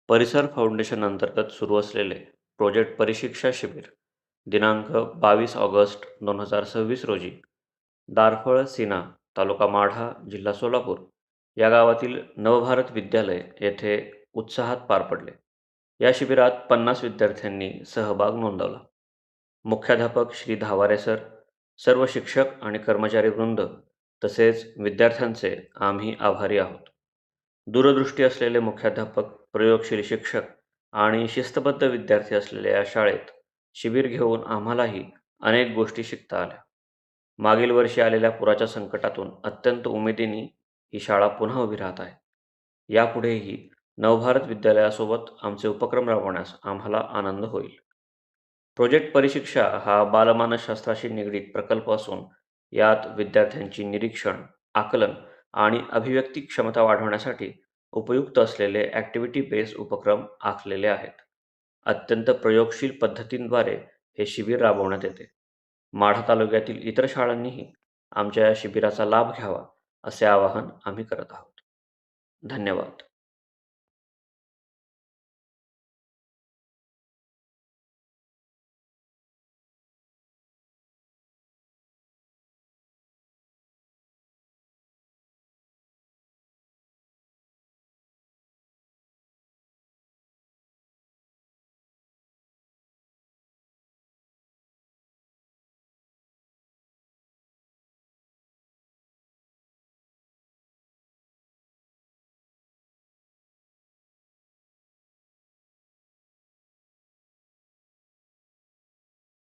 परिसर फाउंडेशन अंतर्गत सुरू असलेले प्रोजेक्ट परिशिक्षा शिबिर दिनांक 22 ऑगस्ट 2026 रोजी दारफळ सीना तालुका माढा जिल्हा सोलापूर या गावातील नवभारत विद्यालय येथे उत्साहात पार पडले. या शिबिरात 50 विद्यार्थ्यांनी सहभाग नोंदवला. मुख्याध्यापक श्री धावारे सर, सर्व शिक्षक आणि कर्मचारी वृंद तसेच विद्यार्थ्यांचे आम्ही आभारी आहोत. दूरदृष्टी असलेले मुख्याध्यापक, प्रयोगशील शिक्षक आणि शिस्तबद्ध विद्यार्थी असलेल्या या शाळेत शिबिर घेऊन आम्हालाही अनेक गोष्टी शिकता आल्या. मागील वर्षी आलेल्या पुराच्या संकटातून अत्यंत उमेदीने ही शाळा पुन्हा उभी राहत आहे. यापुढेही नवभारत विद्यालयासोबत आमचे उपक्रम राबवण्यास आम्हाला आनंद होईल. प्रोजेक्ट परिशिक्षा हा बालमानसशास्त्राशी निगडीत प्रकल्प असून यात विद्यार्थ्यांची निरीक्षण, आकलन आणि अभिव्यक्ती क्षमता वाढवण्यासाठी उपयुक्त असलेले ॲक्टिव्हिटी बेस्ड उपक्रम आखलेले आहेत. अत्यंत प्रयोगशील पद्धतींद्वारे हे शिबिर राबवण्यात येते. माढा तालुक्यातील इतर शाळांनीही आमच्या या शिबिराचा लाभ घ्यावा असे आवाहन आम्ही करत आहोत. धन्यवाद.